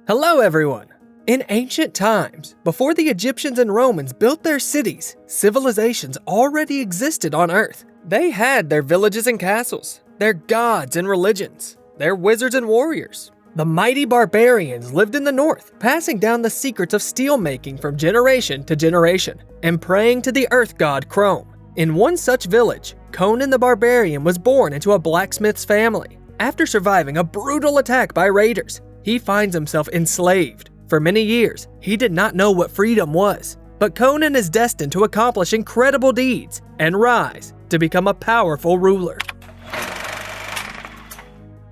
Hello everyone! In ancient times, before the Egyptians and Romans built their cities, civilizations already existed on Earth. They had their villages and castles, their gods and religions, their wizards and warriors. The mighty barbarians lived in the north, passing down the secrets of steelmaking from generation to generation, and praying to the earth god Chrome. In one such village, Conan the Barbarian was born into a blacksmith's family. After surviving a brutal attack by raiders, he finds himself enslaved. For many years, he did not know what freedom was. But Conan is destined to accomplish incredible deeds and rise to become a powerful ruler.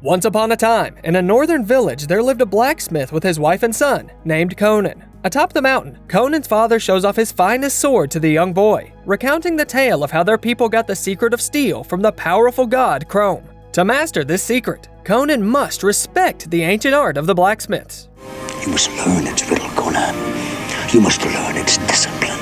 Once upon a time, in a northern village, there lived a blacksmith with his wife and son named Conan. Atop the mountain, Conan's father shows off his finest sword to the young boy, recounting the tale of how their people got the secret of steel from the powerful god Chrome. To master this secret, Conan must respect the ancient art of the blacksmiths. You must learn its riddle, Conan. You must learn its discipline.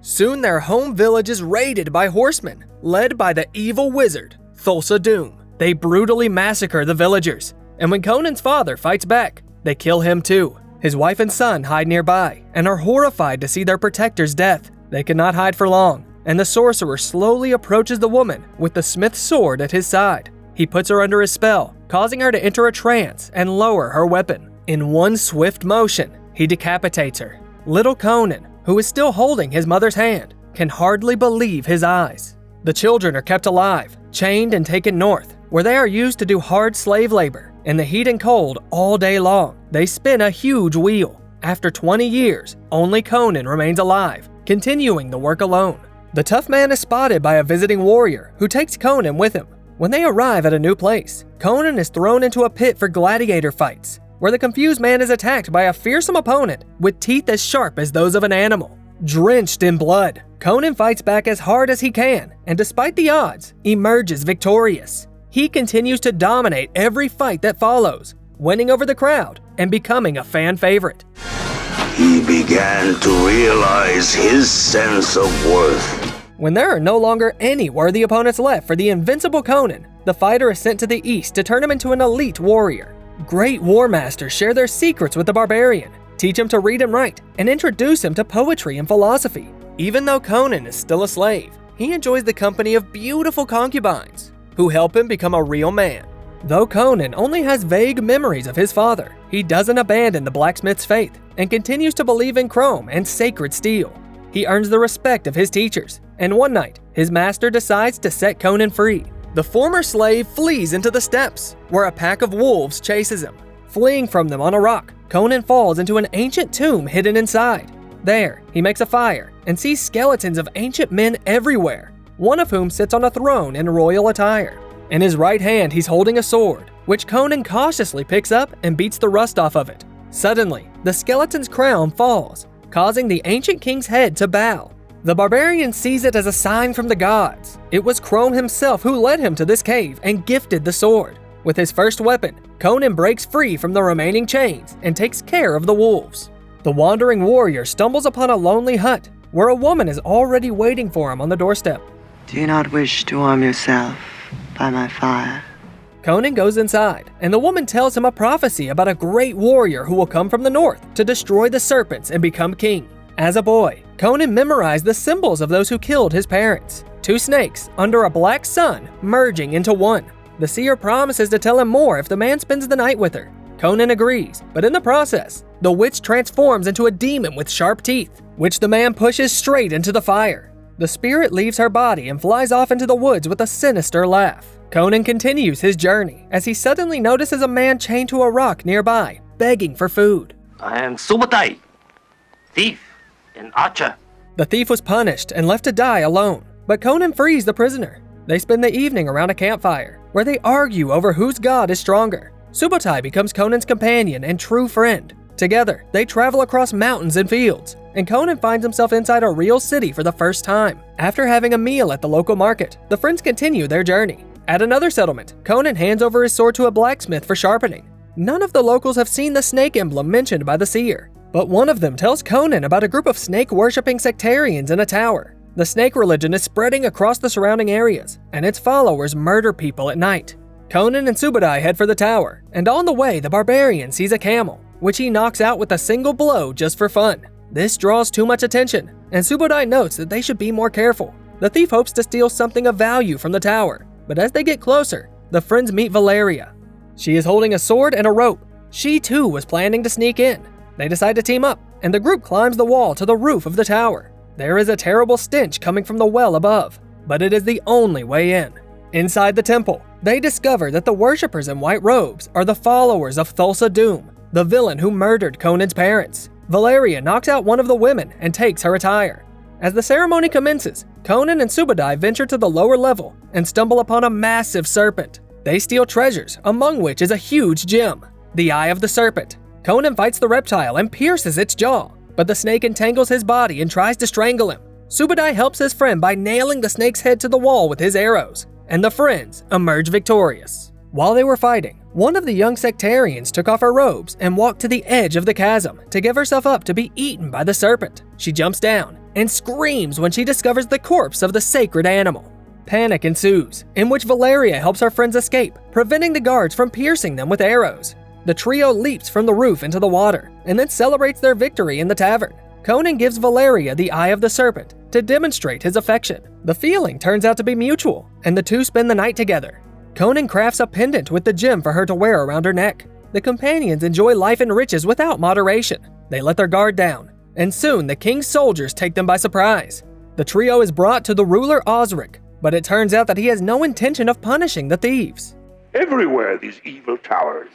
Soon their home village is raided by horsemen, led by the evil wizard, Thulsa Doom. They brutally massacre the villagers, and when Conan's father fights back, they kill him too. His wife and son hide nearby, and are horrified to see their protector's death. They cannot hide for long, and the sorcerer slowly approaches the woman with the smith's sword at his side. He puts her under his spell, causing her to enter a trance and lower her weapon. In one swift motion, he decapitates her. Little Conan, who is still holding his mother's hand, can hardly believe his eyes. The children are kept alive, chained and taken north, where they are used to do hard slave labor. In the heat and cold all day long, they spin a huge wheel. After 20 years, only Conan remains alive, continuing the work alone. The tough man is spotted by a visiting warrior who takes Conan with him. When they arrive at a new place, Conan is thrown into a pit for gladiator fights, where the confused man is attacked by a fearsome opponent with teeth as sharp as those of an animal. Drenched in blood, Conan fights back as hard as he can, and despite the odds, emerges victorious. He continues to dominate every fight that follows, winning over the crowd and becoming a fan favorite. He began to realize his sense of worth. When there are no longer any worthy opponents left for the invincible Conan, the fighter is sent to the east to turn him into an elite warrior. Great war masters share their secrets with the barbarian, teach him to read and write, and introduce him to poetry and philosophy. Even though Conan is still a slave, he enjoys the company of beautiful concubines, who help him become a real man. Though Conan only has vague memories of his father, he doesn't abandon the blacksmith's faith and continues to believe in Chrome and sacred steel. He earns the respect of his teachers, and one night, his master decides to set Conan free. The former slave flees into the steppes, where a pack of wolves chases him. Fleeing from them on a rock, Conan falls into an ancient tomb hidden inside. There, he makes a fire and sees skeletons of ancient men everywhere, one of whom sits on a throne in royal attire. In his right hand, he's holding a sword, which Conan cautiously picks up and beats the rust off of it. Suddenly, the skeleton's crown falls, causing the ancient king's head to bow. The barbarian sees it as a sign from the gods. It was Chrome himself who led him to this cave and gifted the sword. With his first weapon, Conan breaks free from the remaining chains and takes care of the wolves. The wandering warrior stumbles upon a lonely hut where a woman is already waiting for him on the doorstep. Do you not wish to warm yourself by my fire? Conan goes inside, and the woman tells him a prophecy about a great warrior who will come from the north to destroy the serpents and become king. As a boy, Conan memorized the symbols of those who killed his parents. 2 snakes under a black sun merging into one. The seer promises to tell him more if the man spends the night with her. Conan agrees, but in the process, the witch transforms into a demon with sharp teeth, which the man pushes straight into the fire. The spirit leaves her body and flies off into the woods with a sinister laugh. Conan continues his journey as he suddenly notices a man chained to a rock nearby, begging for food. I am Subutai, thief and archer. The thief was punished and left to die alone, but Conan frees the prisoner. They spend the evening around a campfire, where they argue over whose god is stronger. Subutai becomes Conan's companion and true friend. Together, they travel across mountains and fields, and Conan finds himself inside a real city for the first time. After having a meal at the local market, the friends continue their journey. At another settlement, Conan hands over his sword to a blacksmith for sharpening. None of the locals have seen the snake emblem mentioned by the seer, but one of them tells Conan about a group of snake-worshipping sectarians in a tower. The snake religion is spreading across the surrounding areas, and its followers murder people at night. Conan and Subutai head for the tower, and on the way, the barbarian sees a camel. which he knocks out with a single blow just for fun. This draws too much attention, and Subodai notes that they should be more careful. The thief hopes to steal something of value from the tower, but as they get closer, the friends meet Valeria. She is holding a sword and a rope. She too was planning to sneak in. They decide to team up, and the group climbs the wall to the roof of the tower. There is a terrible stench coming from the well above, but it is the only way in. Inside the temple, they discover that the worshippers in white robes are the followers of Thulsa Doom, the villain who murdered Conan's parents. Valeria knocks out one of the women and takes her attire. As the ceremony commences, Conan and Subodai venture to the lower level and stumble upon a massive serpent. They steal treasures, among which is a huge gem, the Eye of the Serpent. Conan fights the reptile and pierces its jaw, but the snake entangles his body and tries to strangle him. Subodai helps his friend by nailing the snake's head to the wall with his arrows, and the friends emerge victorious. While they were fighting, one of the young sectarians took off her robes and walked to the edge of the chasm to give herself up to be eaten by the serpent. She jumps down and screams when she discovers the corpse of the sacred animal. Panic ensues, in which Valeria helps her friends escape, preventing the guards from piercing them with arrows. The trio leaps from the roof into the water and then celebrates their victory in the tavern. Conan gives Valeria the Eye of the Serpent to demonstrate his affection. The feeling turns out to be mutual, and the two spend the night together. Conan crafts a pendant with the gem for her to wear around her neck. The companions enjoy life and riches without moderation. They let their guard down, and soon the king's soldiers take them by surprise. The trio is brought to the ruler Osric, but it turns out that he has no intention of punishing the thieves. Everywhere these evil towers.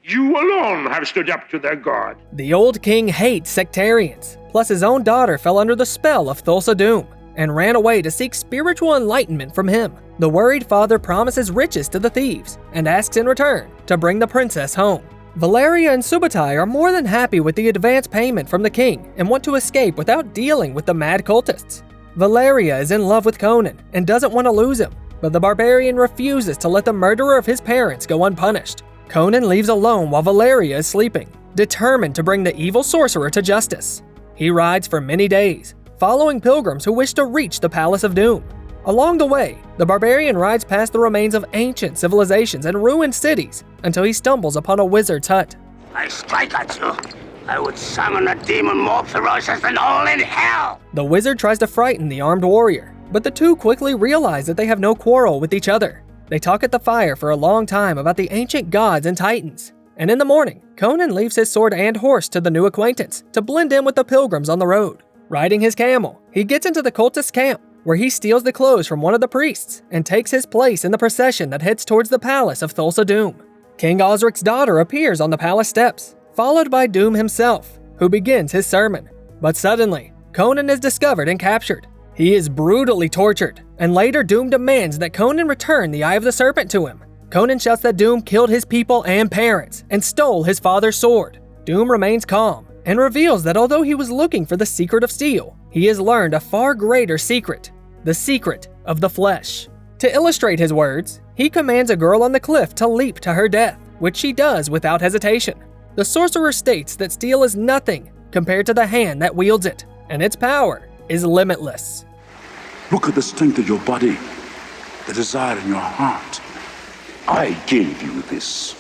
You alone have stood up to their god. The old king hates sectarians, plus his own daughter fell under the spell of Thulsa Doom and ran away to seek spiritual enlightenment from him. The worried father promises riches to the thieves and asks in return to bring the princess home. Valeria and Subodai are more than happy with the advance payment from the king and want to escape without dealing with the mad cultists. Valeria is in love with Conan and doesn't want to lose him, but the barbarian refuses to let the murderer of his parents go unpunished. Conan leaves alone while Valeria is sleeping, determined to bring the evil sorcerer to justice. He rides for many days, following pilgrims who wish to reach the Palace of Doom. Along the way, the barbarian rides past the remains of ancient civilizations and ruined cities until he stumbles upon a wizard's hut. I strike at you. I would summon a demon more ferocious than all in hell. The wizard tries to frighten the armed warrior, but the two quickly realize that they have no quarrel with each other. They talk at the fire for a long time about the ancient gods and titans. And in the morning, Conan leaves his sword and horse to the new acquaintance to blend in with the pilgrims on the road. Riding his camel, he gets into the cultist camp, where he steals the clothes from one of the priests and takes his place in the procession that heads towards the palace of Thulsa Doom. King Osric's daughter appears on the palace steps, followed by Doom himself, who begins his sermon. But suddenly, Conan is discovered and captured. He is brutally tortured, and later Doom demands that Conan return the Eye of the Serpent to him. Conan shouts that Doom killed his people and parents and stole his father's sword. Doom remains calm and reveals that although he was looking for the secret of steel, he has learned a far greater secret, the secret of the flesh. To illustrate his words, he commands a girl on the cliff to leap to her death, which she does without hesitation. The sorcerer states that steel is nothing compared to the hand that wields it, and its power is limitless. Look at the strength of your body, the desire in your heart. I gave you this.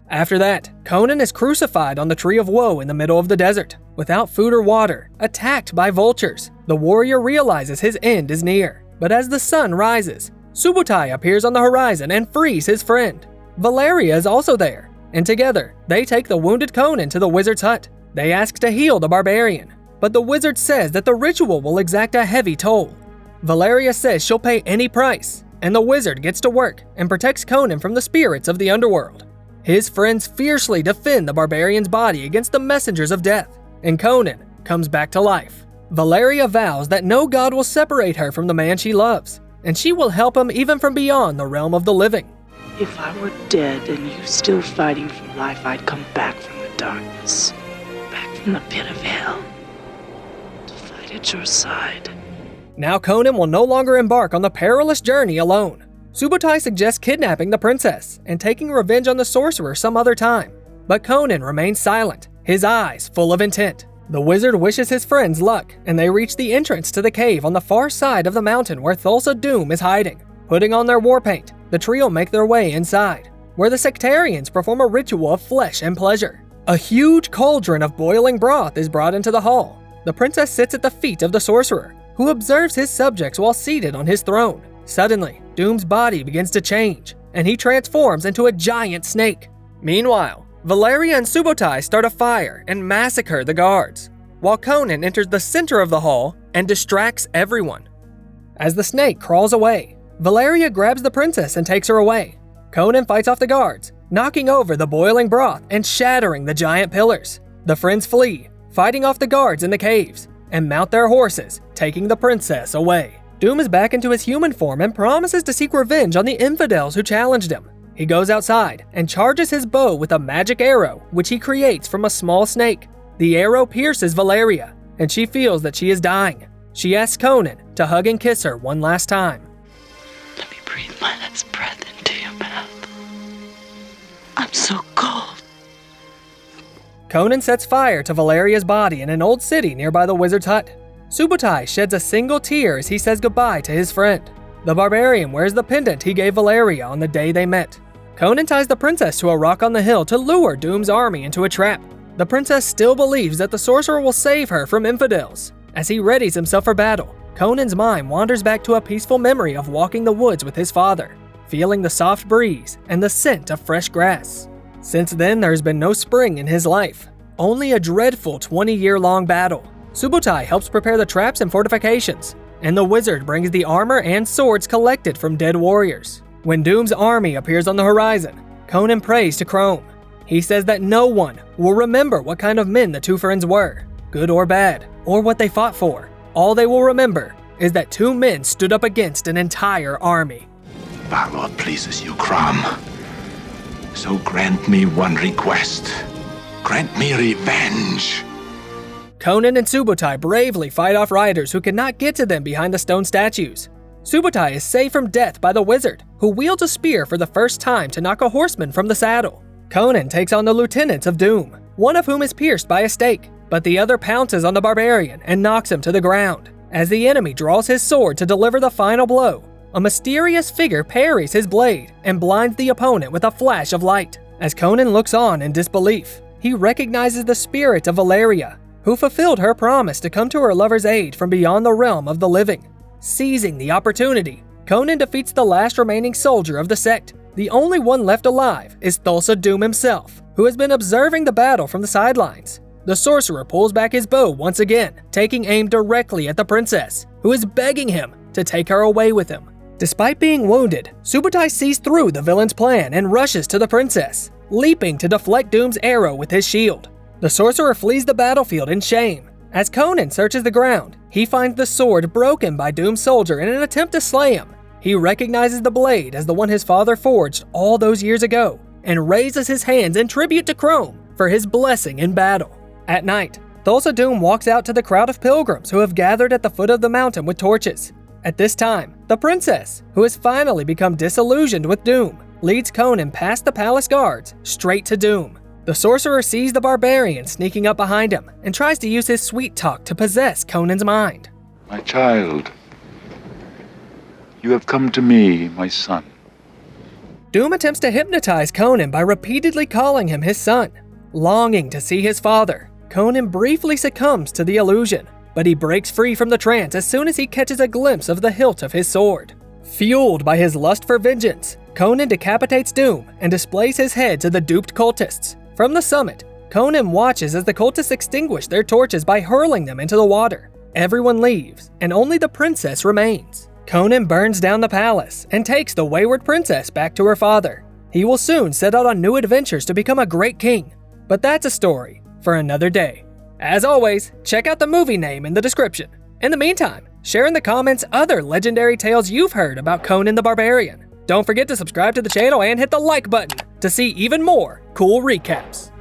After that, Conan is crucified on the Tree of Woe in the middle of the desert, without food or water, attacked by vultures. The warrior realizes his end is near, but as the sun rises, Subodai appears on the horizon and frees his friend. Valeria is also there, and together, they take the wounded Conan to the wizard's hut. They ask to heal the barbarian, but the wizard says that the ritual will exact a heavy toll. Valeria says she'll pay any price, and the wizard gets to work and protects Conan from the spirits of the underworld. His friends fiercely defend the barbarian's body against the messengers of death, and Conan comes back to life. Valeria vows that no god will separate her from the man she loves, and she will help him even from beyond the realm of the living. If I were dead and you still fighting for life, I'd come back from the darkness, back from the pit of hell, to fight at your side. Now Conan will no longer embark on the perilous journey alone. Subodai suggests kidnapping the princess and taking revenge on the sorcerer some other time, but Conan remains silent, his eyes full of intent. The wizard wishes his friends luck, and they reach the entrance to the cave on the far side of the mountain where Thulsa Doom is hiding. Putting on their war paint, the trio make their way inside. where the sectarians perform a ritual of flesh and pleasure. A huge cauldron of boiling broth is brought into the hall. The princess sits at the feet of the sorcerer, who observes his subjects while seated on his throne. Suddenly, Doom's body begins to change, and he transforms into a giant snake. Meanwhile, Valeria and Subotai start a fire and massacre the guards, while Conan enters the center of the hall and distracts everyone. As the snake crawls away, Valeria grabs the princess and takes her away. Conan fights off the guards, knocking over the boiling broth and shattering the giant pillars. The friends flee, fighting off the guards in the caves, and mount their horses, taking the princess away. Doom is back into his human form and promises to seek revenge on the infidels who challenged him. He goes outside and charges his bow with a magic arrow, which he creates from a small snake. The arrow pierces Valeria, and she feels that she is dying. She asks Conan to hug and kiss her one last time. Let me breathe my last breath into your mouth. I'm so cold. Conan sets fire to Valeria's body in an old city nearby the wizard's hut. Subotai sheds a single tear as he says goodbye to his friend. The barbarian wears the pendant he gave Valeria on the day they met. Conan ties the princess to a rock on the hill to lure Doom's army into a trap. The princess still believes that the sorcerer will save her from infidels. As he readies himself for battle, Conan's mind wanders back to a peaceful memory of walking the woods with his father, feeling the soft breeze and the scent of fresh grass. Since then, there's been no spring in his life, only a dreadful 20-year-long battle. Subotai helps prepare the traps and fortifications, and the wizard brings the armor and swords collected from dead warriors. When Doom's army appears on the horizon, Conan prays to Chrome. He says that no one will remember what kind of men the two friends were, good or bad, or what they fought for. All they will remember is that two men stood up against an entire army. Valor pleases you, Crom. So grant me one request. Grant me revenge. Conan and Subotai bravely fight off riders who cannot get to them behind the stone statues. Subotai is saved from death by the wizard, who wields a spear for the first time to knock a horseman from the saddle. Conan takes on the lieutenants of Doom, one of whom is pierced by a stake, but the other pounces on the barbarian and knocks him to the ground. As the enemy draws his sword to deliver the final blow, a mysterious figure parries his blade and blinds the opponent with a flash of light. As Conan looks on in disbelief, he recognizes the spirit of Valeria, who fulfilled her promise to come to her lover's aid from beyond the realm of the living. Seizing the opportunity, Conan defeats the last remaining soldier of the sect. The only one left alive is Thulsa Doom himself, who has been observing the battle from the sidelines. The sorcerer pulls back his bow once again, taking aim directly at the princess, who is begging him to take her away with him. Despite being wounded, Subotai sees through the villain's plan and rushes to the princess, leaping to deflect Doom's arrow with his shield. The sorcerer flees the battlefield in shame. As Conan searches the ground, he finds the sword broken by Doom's soldier in an attempt to slay him. He recognizes the blade as the one his father forged all those years ago, and raises his hands in tribute to Chrome for his blessing in battle. At night, Thulsa Doom walks out to the crowd of pilgrims who have gathered at the foot of the mountain with torches. At this time, the princess, who has finally become disillusioned with Doom, leads Conan past the palace guards straight to Doom. The sorcerer sees the barbarian sneaking up behind him and tries to use his sweet talk to possess Conan's mind. My child, you have come to me, my son. Doom attempts to hypnotize Conan by repeatedly calling him his son. Longing to see his father, Conan briefly succumbs to the illusion, but he breaks free from the trance as soon as he catches a glimpse of the hilt of his sword. Fueled by his lust for vengeance, Conan decapitates Doom and displays his head to the duped cultists. From the summit, Conan watches as the cultists extinguish their torches by hurling them into the water. Everyone leaves, and only the princess remains. Conan burns down the palace and takes the wayward princess back to her father. He will soon set out on new adventures to become a great king. But that's a story for another day. As always, check out the movie name in the description. In the meantime, share in the comments other legendary tales you've heard about Conan the Barbarian. Don't forget to subscribe to the channel and hit the like button to see even more cool recaps.